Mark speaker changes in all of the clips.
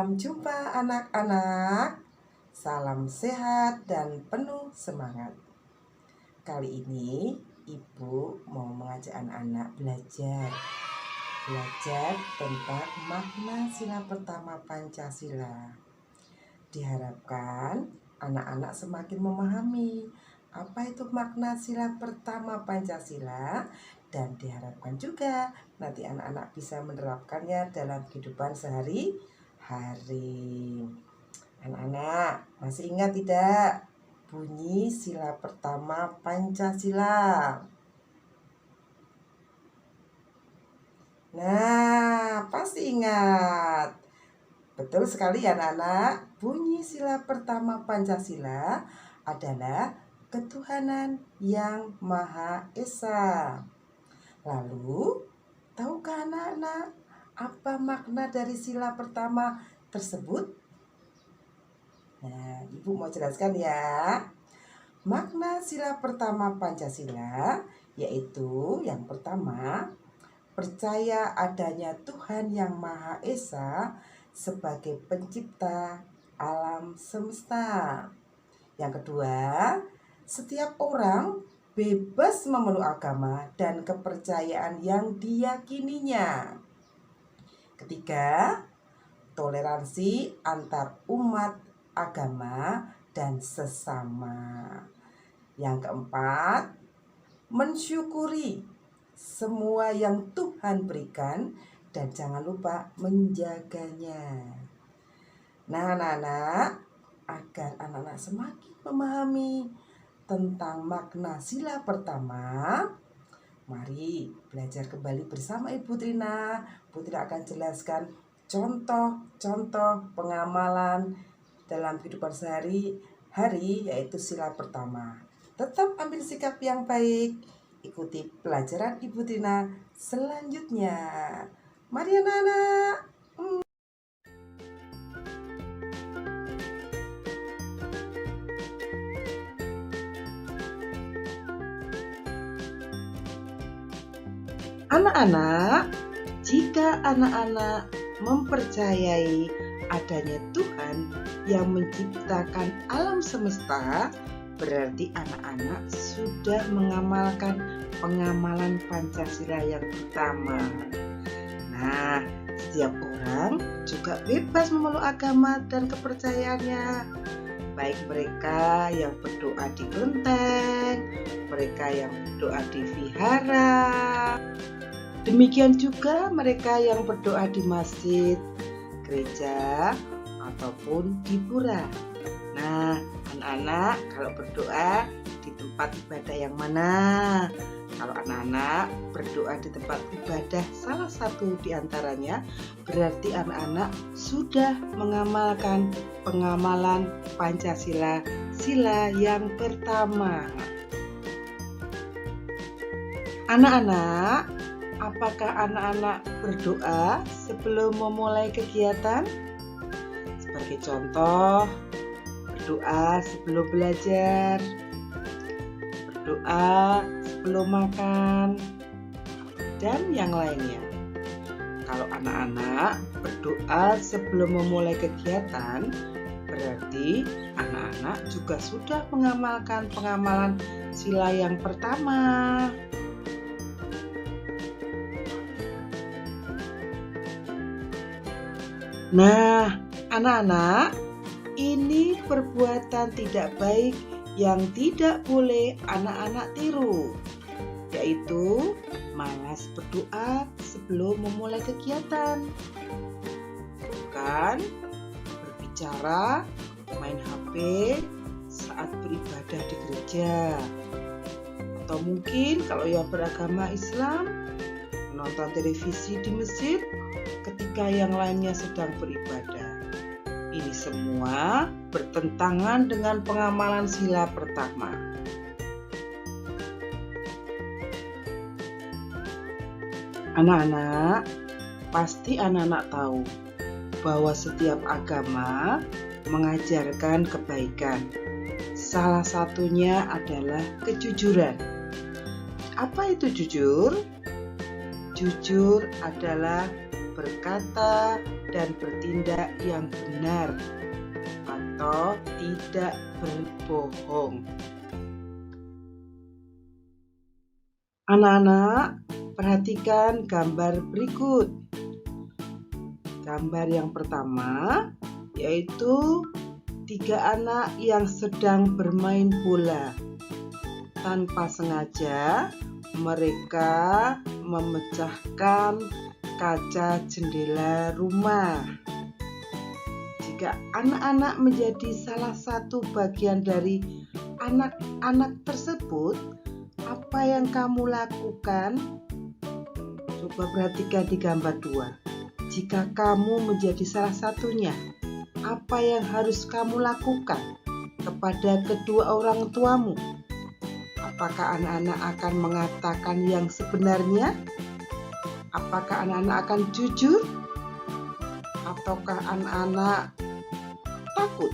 Speaker 1: Salam jumpa anak-anak, salam sehat dan penuh semangat. Kali ini Ibu mau mengajak anak-anak belajar tentang makna sila pertama Pancasila. Diharapkan anak-anak semakin memahami apa itu makna sila pertama Pancasila, dan diharapkan juga nanti anak-anak bisa menerapkannya dalam kehidupan sehari-hari. Anak-anak masih ingat tidak bunyi sila pertama Pancasila? Nah, pasti ingat. Betul sekali ya anak-anak. Bunyi sila pertama Pancasila adalah ketuhanan yang Maha Esa. Lalu, tahukah anak-anak apa makna dari sila pertama tersebut? Nah, Ibu mau jelaskan ya. Makna sila pertama Pancasila yaitu yang pertama, percaya adanya Tuhan yang Maha Esa sebagai pencipta alam semesta. Yang kedua, setiap orang bebas memeluk agama dan kepercayaan yang diyakininya. Ketiga, toleransi antar umat, agama, dan sesama. Yang keempat, mensyukuri semua yang Tuhan berikan dan jangan lupa menjaganya. Nah, anak-anak, agar anak-anak semakin memahami tentang makna sila pertama, mari belajar kembali bersama Ibu Trina. Ibu Trina akan jelaskan contoh-contoh pengamalan dalam kehidupan sehari-hari, yaitu sila pertama. Tetap ambil sikap yang baik. Ikuti pelajaran Ibu Trina selanjutnya. Mari anak-anak. Anak-anak, jika anak-anak mempercayai adanya Tuhan yang menciptakan alam semesta, berarti anak-anak sudah mengamalkan pengamalan Pancasila yang pertama. Nah, setiap orang juga bebas memeluk agama dan kepercayaannya, baik mereka yang berdoa di kelenteng, mereka yang berdoa di vihara, demikian juga mereka yang berdoa di masjid, gereja, ataupun di pura. Nah, anak-anak kalau berdoa di tempat ibadah yang mana? Kalau anak-anak berdoa di tempat ibadah salah satu di antaranya, berarti anak-anak sudah mengamalkan pengamalan Pancasila, sila yang pertama. Anak-anak, apakah anak-anak berdoa sebelum memulai kegiatan? Sebagai contoh, berdoa sebelum belajar, berdoa sebelum makan, dan yang lainnya. Kalau anak-anak berdoa sebelum memulai kegiatan, berarti anak-anak juga sudah mengamalkan pengamalan sila yang pertama. Nah, anak-anak, ini perbuatan tidak baik yang tidak boleh anak-anak tiru, yaitu malas berdoa sebelum memulai kegiatan, bukan berbicara, main HP saat beribadah di gereja, atau mungkin kalau yang beragama Islam menonton televisi di masjid ketika yang lainnya sedang beribadah. Ini semua bertentangan dengan pengamalan sila pertama. Anak-anak, pasti anak-anak tahu bahwa setiap agama mengajarkan kebaikan. Salah satunya adalah kejujuran. Apa itu jujur? Jujur adalah berkata
Speaker 2: dan bertindak yang benar atau tidak berbohong. Anak-anak, perhatikan gambar berikut. Gambar yang pertama yaitu 3 anak yang sedang bermain bola. Tanpa sengaja, mereka memecahkan kaca jendela rumah. Jika anak-anak menjadi salah satu bagian dari anak-anak tersebut, apa yang kamu lakukan? Coba perhatikan di gambar 2. Jika kamu menjadi salah satunya, apa yang harus kamu lakukan kepada kedua orang tuamu? Apakah anak-anak akan mengatakan yang sebenarnya? Apakah anak-anak akan jujur? Ataukah anak-anak takut?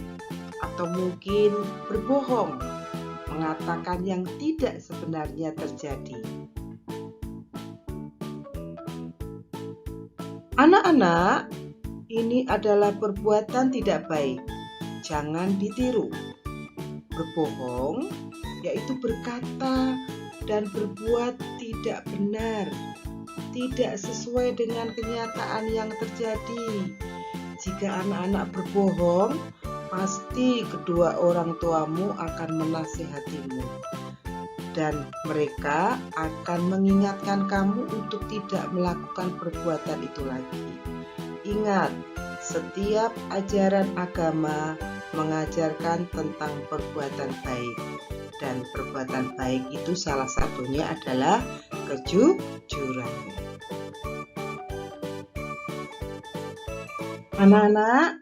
Speaker 2: Atau mungkin berbohong, mengatakan yang tidak sebenarnya terjadi? Anak-anak, ini adalah perbuatan tidak baik. Jangan ditiru. Berbohong yaitu berkata dan berbuat tidak benar, tidak sesuai dengan kenyataan yang terjadi. Jika anak-anak berbohong, pasti kedua orang tuamu akan menasihatimu, dan mereka akan mengingatkan kamu untuk tidak melakukan perbuatan itu lagi. Ingat, setiap ajaran agama mengajarkan tentang perbuatan baik, dan perbuatan baik itu salah satunya adalah kejujuran. Anak-anak,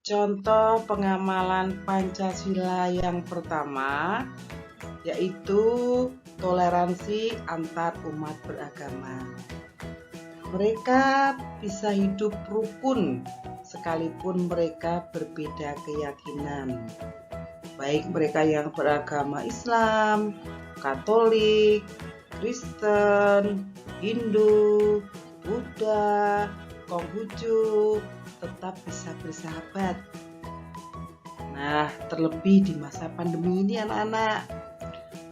Speaker 2: contoh pengamalan Pancasila yang pertama yaitu toleransi antar umat beragama. Mereka bisa hidup rukun sekalipun mereka berbeda keyakinan. Baik mereka yang beragama Islam, Katolik, Kristen, Hindu, Buddha, Konghucu, tetap bisa bersahabat. Nah, terlebih di masa pandemi ini anak-anak,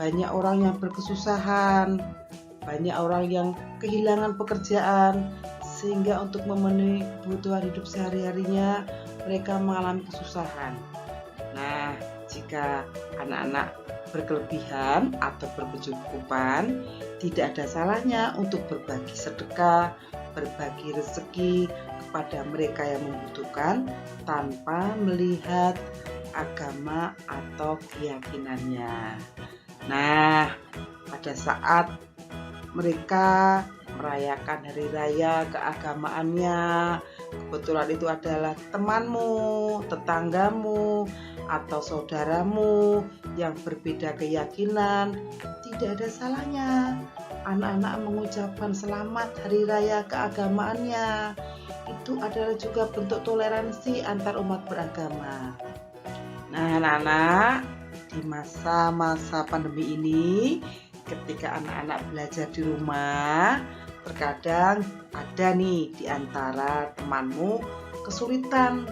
Speaker 2: banyak orang yang berkesusahan, banyak orang yang kehilangan pekerjaan, sehingga untuk memenuhi kebutuhan hidup sehari-harinya mereka mengalami kesusahan. Nah, jika anak-anak berkelebihan atau berkecukupan, tidak ada salahnya untuk berbagi sedekah, berbagi rezeki kepada mereka yang membutuhkan tanpa melihat agama atau keyakinannya. Nah, pada saat mereka merayakan hari raya keagamaannya, kebetulan itu adalah temanmu, tetanggamu, atau saudaramu yang berbeda keyakinan, tidak ada salahnya anak-anak mengucapkan selamat hari raya keagamaannya. Itu adalah juga bentuk toleransi antar umat beragama. Nah, anak-anak, di masa-masa pandemi ini, ketika anak-anak belajar di rumah, terkadang ada nih di antara temanmu kesulitan.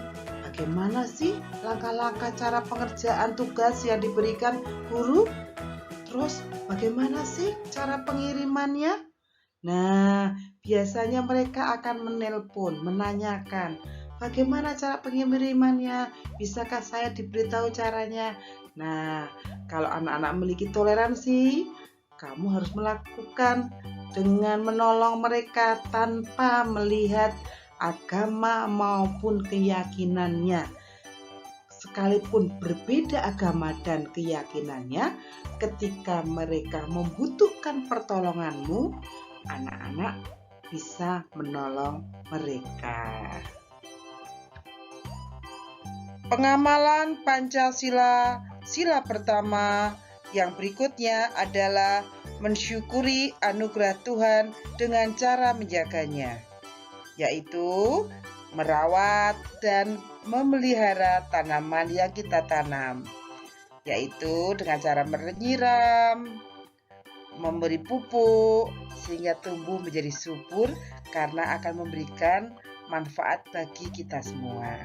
Speaker 2: Bagaimana sih langkah-langkah cara pengerjaan tugas yang diberikan guru? Terus bagaimana sih cara pengirimannya? Nah, biasanya mereka akan menelpon, menanyakan, bagaimana cara pengirimannya? Bisakah saya diberitahu caranya? Nah, kalau anak-anak memiliki toleransi, kamu harus melakukan dengan menolong mereka tanpa melihat agama maupun keyakinannya. Sekalipun berbeda agama dan keyakinannya, ketika mereka membutuhkan pertolonganmu, anak-anak bisa menolong mereka. Pengamalan Pancasila, sila pertama yang berikutnya adalah mensyukuri anugerah Tuhan dengan cara menjaganya, yaitu merawat dan memelihara tanaman yang kita tanam, yaitu dengan cara menyiram, memberi pupuk sehingga tumbuh menjadi subur karena akan memberikan manfaat bagi kita semua.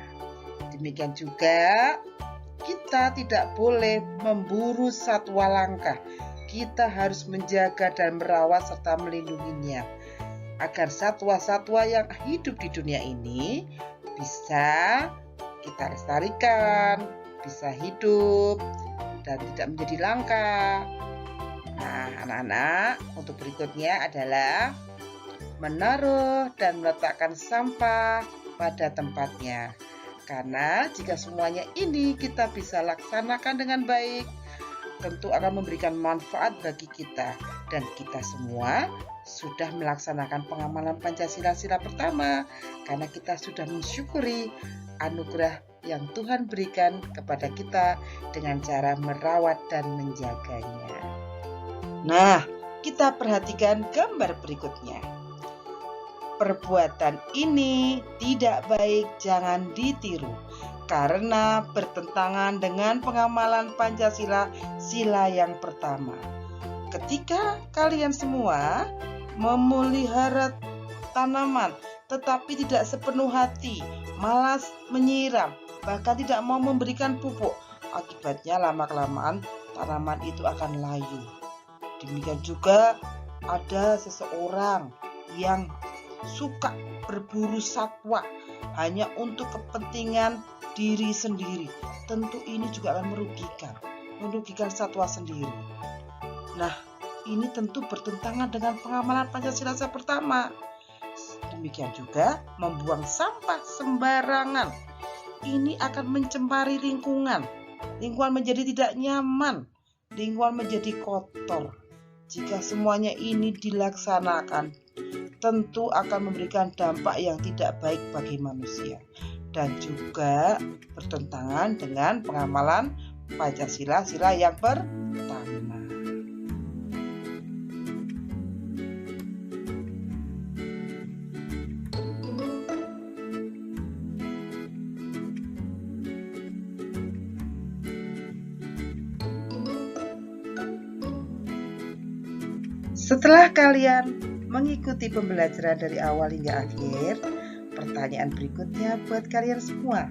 Speaker 2: Demikian juga kita tidak boleh memburu satwa langka. Kita harus menjaga dan merawat serta melindunginya agar satwa-satwa yang hidup di dunia ini bisa kita lestarikan, bisa hidup dan tidak menjadi langka. Nah, anak-anak, untuk berikutnya adalah menaruh dan meletakkan sampah pada tempatnya. Karena jika semuanya ini kita bisa laksanakan dengan baik, tentu akan memberikan manfaat bagi kita. Dan kita semua sudah melaksanakan pengamalan Pancasila sila pertama, karena kita sudah mensyukuri anugerah yang Tuhan berikan kepada kita dengan cara merawat dan menjaganya. Nah, kita perhatikan gambar berikutnya. Perbuatan ini tidak baik, jangan ditiru, karena bertentangan dengan pengamalan Pancasila sila yang pertama. Ketika kalian semua memelihara tanaman tetapi tidak sepenuh hati, malas menyiram, bahkan tidak mau memberikan pupuk, akibatnya lama-kelamaan tanaman itu akan layu. Demikian juga ada seseorang yang suka berburu satwa hanya untuk kepentingan diri sendiri. Tentu ini juga akan merugikan satwa sendiri. Nah, ini tentu bertentangan dengan pengamalan Pancasila pertama. Demikian juga membuang sampah sembarangan. Ini akan mencemari lingkungan. Lingkungan menjadi tidak nyaman. Lingkungan menjadi kotor. Jika semuanya ini dilaksanakan, tentu akan memberikan dampak yang tidak baik bagi manusia dan juga bertentangan dengan pengamalan Pancasila sila yang pertama. Setelah kalian mengikuti pembelajaran dari awal hingga akhir, pertanyaan berikutnya buat kalian semua.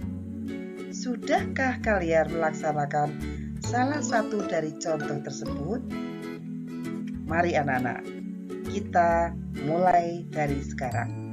Speaker 2: Sudahkah kalian melaksanakan salah satu dari contoh tersebut? Mari anak-anak, kita mulai dari sekarang.